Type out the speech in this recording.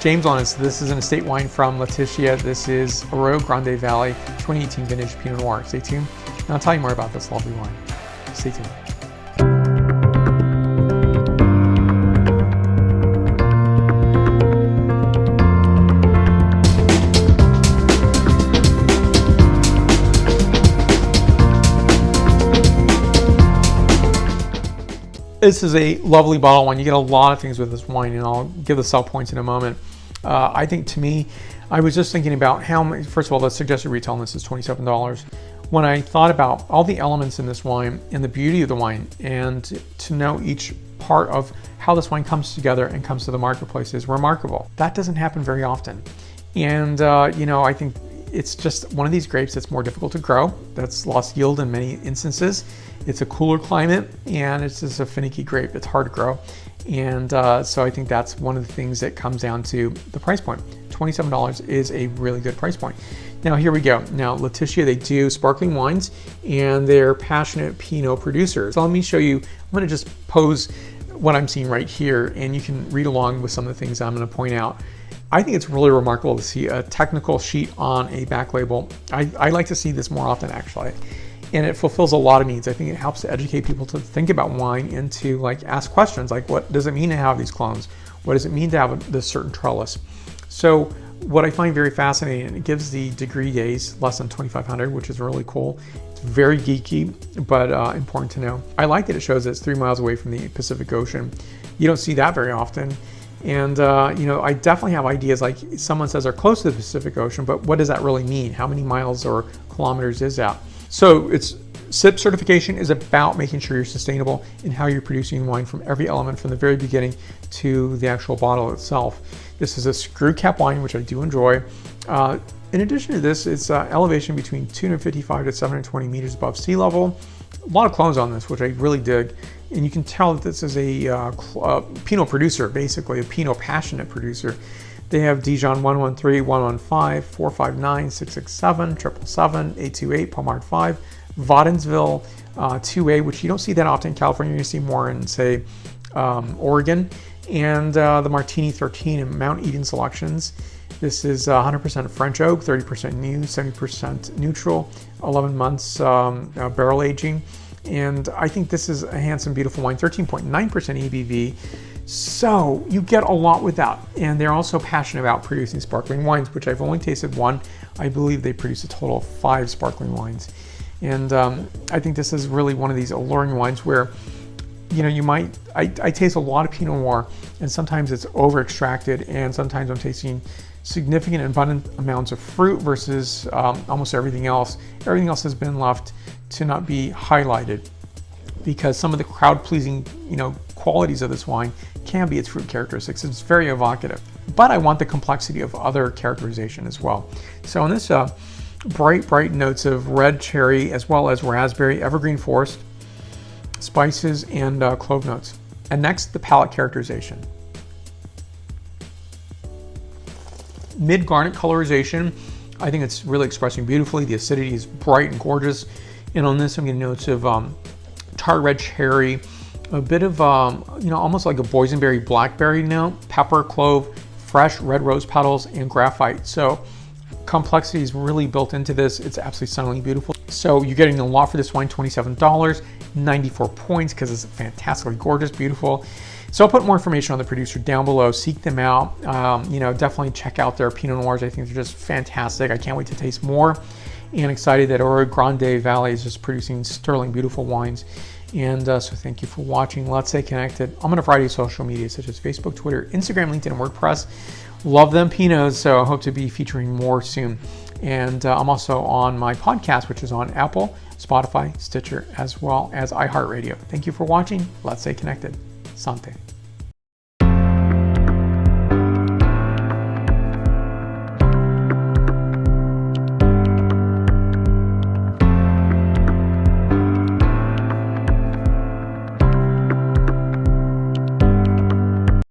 James on this. This is an estate wine from Laetitia. This is Arroyo Grande Valley 2018 vintage Pinot Noir. Stay tuned, and I'll tell you more about this lovely wine. Stay tuned. This is a lovely bottle of wine. You get a lot of things with this wine, and I'll give the sell points in a moment. I think, to me, I was just thinking about how many. First of all, the suggested retail on this is $27. When I thought about all the elements in this wine and the beauty of the wine, and to know each part of how this wine comes together and comes to the marketplace is remarkable. That doesn't happen very often. And, I think it's just one of these grapes that's more difficult to grow, that's lost yield in many instances. It's a cooler climate, and it's just a finicky grape. It's hard to grow. And so I think that's one of the things that comes down to the price point. $27 is a really good price point. Now, here we go. Now, Laetitia, they do sparkling wines, and they're passionate Pinot producers. So let me show you. I'm going to just pose what I'm seeing right here, and you can read along with some of the things I'm going to point out. I think it's really remarkable to see a technical sheet on a back label. I like to see this more often, actually. And it fulfills a lot of needs. I think it helps to educate people to think about wine and to ask questions like, what does it mean to have these clones? What does it mean to have this certain trellis? So what I find very fascinating, it gives the degree days less than 2,500, which is really cool. It's very geeky, but important to know. I like that it shows that it's 3 miles away from the Pacific Ocean. You don't see that very often. And, I definitely have ideas, like someone says they're close to the Pacific Ocean, but what does that really mean? How many miles or kilometers is that? So it's SIP certification is about making sure you're sustainable in how you're producing wine from every element from the very beginning to the actual bottle itself. This is a screw cap wine, which I do enjoy. In addition to this, it's elevation between 255 to 720 meters above sea level. A lot of clones on this, which I really dig. And you can tell that this is a Pinot producer, basically a Pinot passionate producer. They have Dijon 113, 115, 459, 667, 777, 828, Pomard 5, Vodensville 2A, which you don't see that often in California. You see more in, say, Oregon, and the Martini 13 and Mount Eden selections. This is 100% French oak, 30% new, 70% neutral, 11 months barrel aging. And I think this is a handsome, beautiful wine, 13.9% ABV. So you get a lot with that. And they're also passionate about producing sparkling wines, which I've only tasted one. I believe they produce a total of 5 sparkling wines. And I think this is really one of these alluring wines where, I taste a lot of Pinot Noir, and sometimes it's over extracted, and sometimes I'm tasting significant and abundant amounts of fruit versus almost everything else. Everything else has been left to not be highlighted, because some of the crowd-pleasing, qualities of this wine can be its fruit characteristics. It's very evocative, but I want the complexity of other characterization as well. So in this bright notes of red cherry, as well as raspberry, evergreen forest, spices, and clove notes. And next, the palate characterization. Mid-garnet colorization. I think it's really expressing beautifully. The acidity is bright and gorgeous. And on this, I'm getting notes of tart red cherry, a bit of, almost like a boysenberry blackberry note, pepper, clove, fresh red rose petals, and graphite. So complexity is really built into this. It's absolutely stunningly beautiful. So you're getting a lot for this wine, $27, 94 points, because it's fantastically gorgeous, beautiful. So I'll put more information on the producer down below. Seek them out. Definitely check out their Pinot Noirs. I think they're just fantastic. I can't wait to taste more. And excited that Arroyo Grande Valley is just producing sterling, beautiful wines. And so thank you for watching. Let's stay connected. I'm on a variety of social media such as Facebook, Twitter, Instagram, LinkedIn, and WordPress. Love them Pinots, so I hope to be featuring more soon. And I'm also on my podcast, which is on Apple, Spotify, Stitcher, as well as iHeartRadio. Thank you for watching. Let's stay connected. Santé.